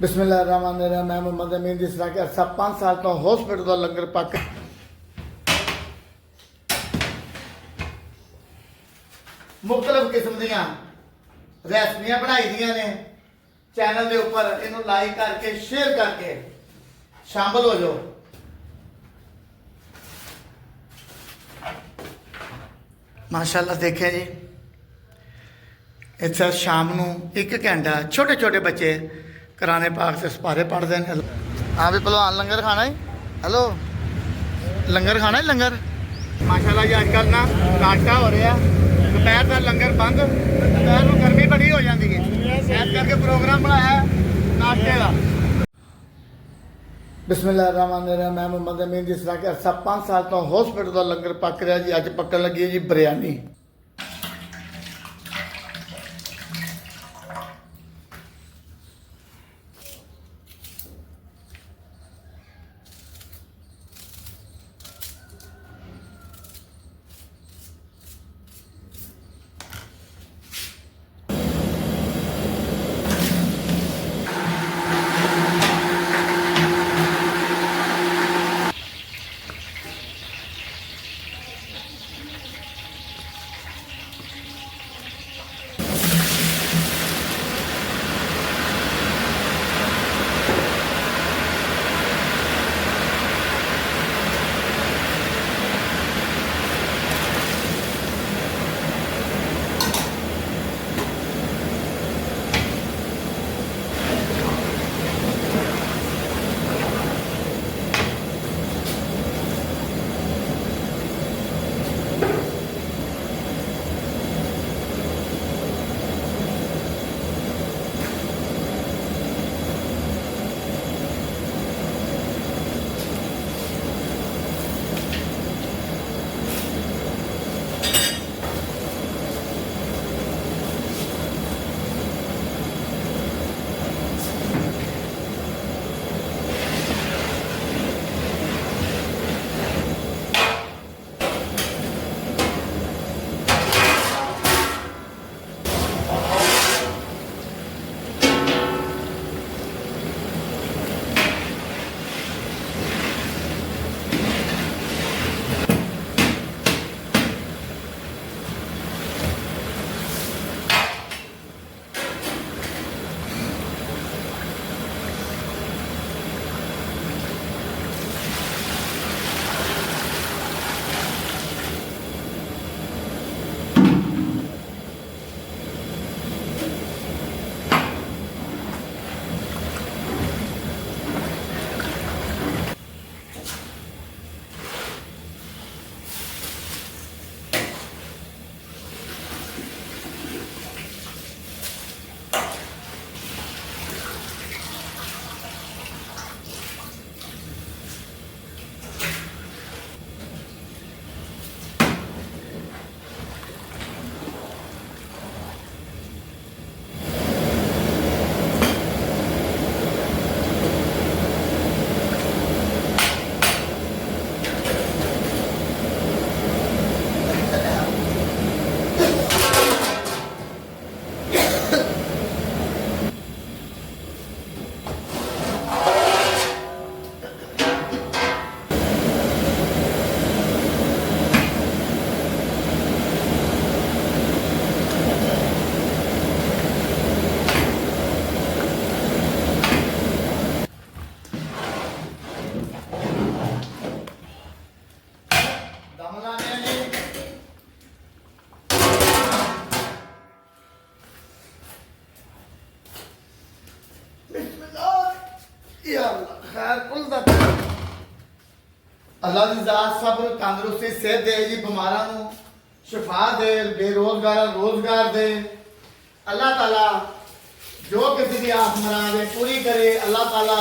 बिस्मिल्लाहिर्रहमानिर्रहीम। मैं मोहम्मद अमीन। जिस तरह के अरसा 5 साल तो हॉस्पिटल का लंगर पक मुख्तलिफ किस्म दियां रेसिपियां बनाई दियां ने चैनल के उपर। इन्हों लाइक करके शेयर करके शामिल हो जाओ। माशाल्लाह देखें जी, इस शाम को 1 घंटा छोटे छोटे बच्चे कराने पाक से सपारे पढ़ते हैं। हाँ भी भलवान लंगर खाना है। हेलो लंगर खाना है लंगर। माशाल्लाह जी अजकल ना नाश्ता हो रहा है, दोपहर का लंगर बंद। दोपहर को गर्मी बड़ी हो जाती है, इस करके प्रोग्राम बनाया नाश्ते का। बिस्मिल्लाहिर्रहमानिर्रहीम। मैं मोहम्मद अमीन। जिस तरह के अरसा 5 साल तो हॉस्पिटल का लंगर पक रहा जी, अज पकन लगी है जी बिरयानी। अल्लाह की जात सब तंदुरुस्ती सेहत दे जी, बीमारा शिफा दे, बेरोजगार रोजगार दे। अल्लाह ताला जो किसी की आस मुराद पूरी करे। अल्लाह ताला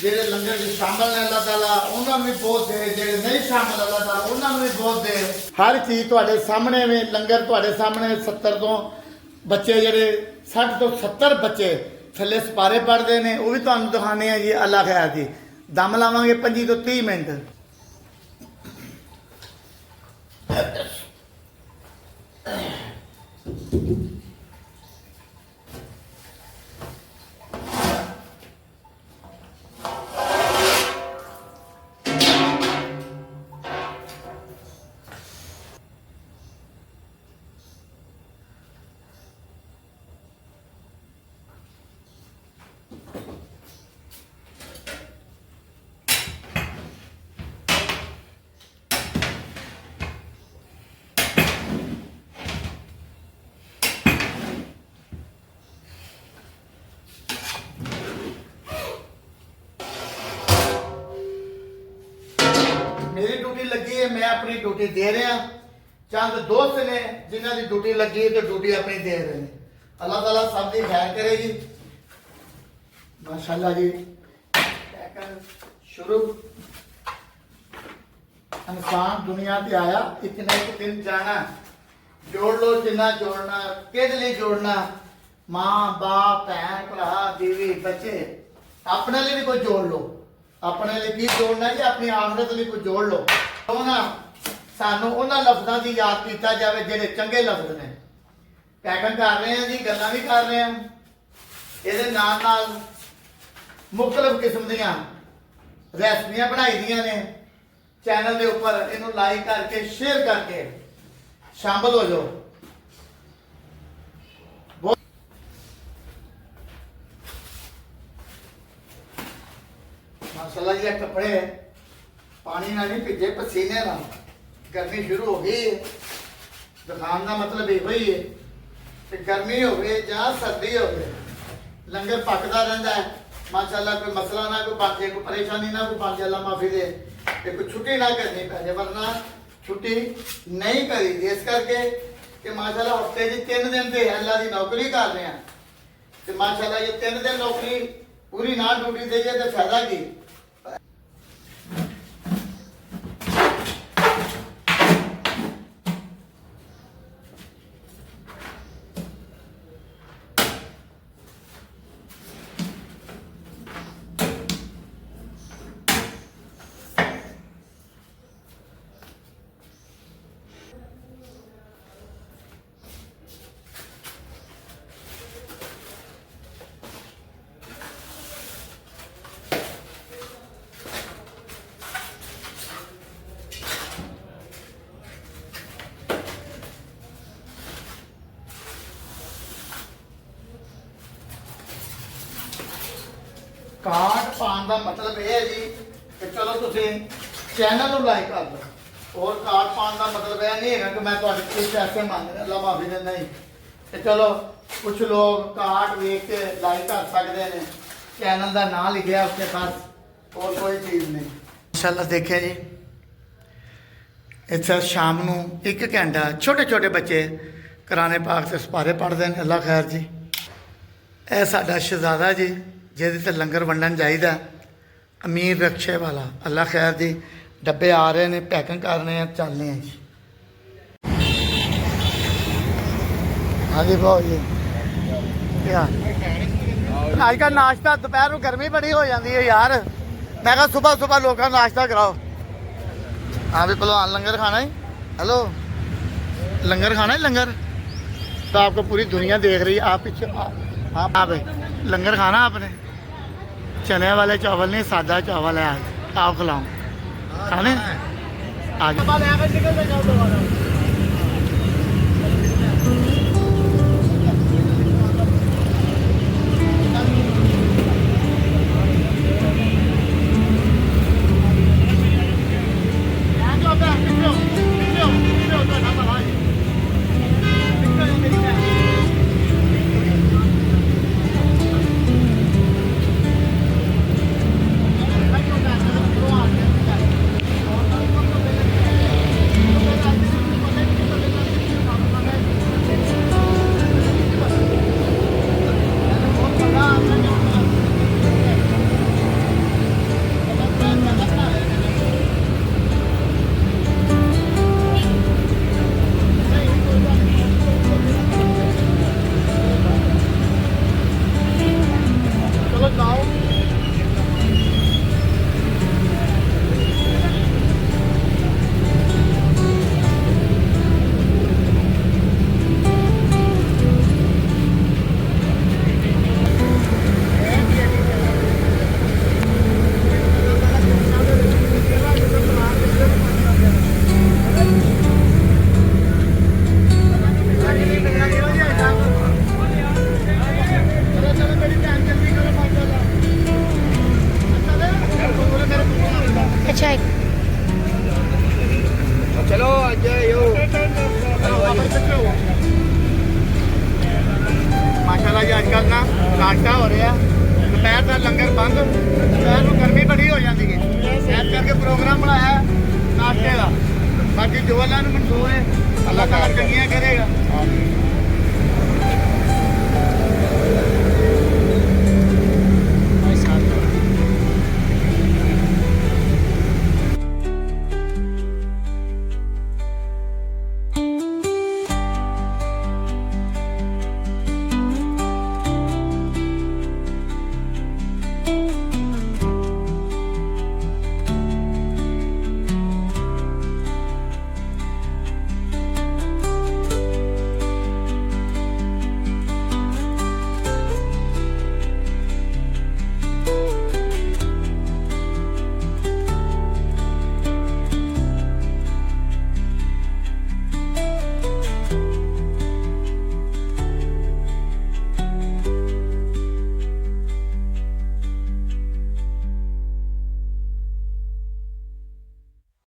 जेडे लंगर में शामिल ने अल्लाह ताला उन्होंने भी बहुत दे, जेडे नहीं शामिल अल्लाह ताला उन्होंने भी बहुत दे। हर चीज़ तुहाडे सामने में लंगर तुहाडे सामने 70 तो बच्चे जेडे 60 तो 70 बच्चे थले सपारे पढ़ते हैं, वो भी तुहानू दिखाने हैं जी। अल्लाह खैर जी दम लावांगे 25 तो 30 मिनट। ਲੱਗੀ ਹੈ ਮੈਂ ਆਪਣੀ ਡਿਊਟੀ ਦੇ ਰਿਹਾ। ਚੰਦ ਦੋਸਤ ਨੇ ਜਿਨ੍ਹਾਂ ਦੀ ਡਿਊਟੀ ਲੱਗੀ ਤੇ ਡਿਊਟੀ ਆਪਣੀ ਦੇ ਰਹੇ ਨੇ। ਅੱਲਾਹ ਤਾਲਾ ਸਭ ਦੀ ਖੈਰ ਕਰੇ ਜੀ। ਮਾਸ਼ਾਅੱਲਾ ਜੀ शुरू इंसान दुनिया ते आया एक ना एक दिन जाना। जोड़ लो जिन्ना जोड़ना किस लिए जोड़ना माँ बाप भैन भरा बीवी बच्चे अपने लिए भी कुछ जोड़ लो। अपने लिए की जोड़ना जी अपनी आखरत लिए कुछ जोड़ लो। तो ना सानू उन्हां लफ्ज़ां दी याद कीता जावे जिहड़े चंगे लफ्ज़ ने। पैकिंग कर रहे हैं जी गल्लां भी कर रहे हैं इहदे नाल नाल मुख्तलिफ किस्म दियां रेसिपियां बनाई दियां ने चैनल के ऊपर। इनू लाइक करके शेयर करके शामिल हो जाओ। माशाल्लाह ये कपड़े पानी ना नहीं भिजे पसीने ना। गर्मी शुरू हो गई है दिखाने का मतलब यो ही है कि गर्मी हो या सर्दी हो लंगर पकता रहता है। माशाअल्लाह कोई मसला ना कोई बन जाए कोई परेशानी ना कोई बन जाए अल्लाह माफी दे कोई छुट्टी ना करनी पै वरना छुट्टी नहीं करी थी इस करके कि माशाअल्लाह हफ्ते जी 3 दिन से अल्लाह की नौकरी कर रहे हैं तो माशाअल्लाह ये 3 दिन नौकरी पूरी ना ड्यूटी दे तो फायदा की। कार्ड पाने का मतलब यह है जी कि चलो तुम चैनल को लाइक कर दो और कार्ड पाने का मतलब यह नहीं है कि मैं कोई पैसे मांग अल्लाह माफी दे नहीं तो चलो कुछ लोग कार्ड वेख के लाइक कर सकते हैं चैनल का नाम लिखा उसके पास और कोई चीज़ नहीं। इंशाल्लाह देखें जी इतना शाम को 1 घंटा छोटे छोटे बच्चे कुरान पाक से सपारे पढ़ते हैं। अल्लाह खैर जी यह साडा शहजादा जी ਜਿਹਦੇ ਤੇ ਲੰਗਰ ਵੰਡਣ ਜਾਈਦਾ ਅਮੀਰ ਰਕਸ਼ੇ ਵਾਲਾ। ਅੱਲਾ ਖੈਰ ਦੀ ਡੱਬੇ ਆ ਰਹੇ ਨੇ ਪੈਕਿੰਗ ਕਰ ਰਹੇ ਆ ਚੱਲਦੇ ਆ ਜੀ। ਹਾਂਜੀ ਭਾਓ ਜੀ ਕੀ ਹਾਲ ਅੱਜ ਕੱਲ੍ਹ ਨਾਸ਼ਤਾ ਦੁਪਹਿਰ ਨੂੰ ਗਰਮੀ ਬੜੀ ਹੋ ਜਾਂਦੀ ਹੈ ਯਾਰ ਮੈਂ ਕਿਹਾ ਸੁਬਹ ਸੁਬਹ ਲੋਕਾਂ ਨੂੰ ਨਾਸ਼ਤਾ ਕਰਾਓ। हाँ भी पहलवान लंगर खाना है। हेलो लंगर खाना है लंगर तो आपको पूरी दुनिया देख रही है। आप पीछे आप लंगर खाना आपने चने वाले चावल नहीं सादा चावल है आज आप खिलाऊं खाने आज माशाल्लाह जी अजकल ना नाश्ता हो रहा दोपहर का लंगर बंद दोपहर को गर्मी बड़ी हो जाती है इस करके प्रोग्राम बनाया ਨਾਸ਼ਤੇ ਦਾ ਬਾਕੀ ਜੋ ਅੱਲਾ ਨੂੰ ਮਨਜ਼ੂਰ ਹੈ ਅੱਲਾਹ ਤਾਲਾ ਚੰਗੀਆਂ ਕਰੇਗਾ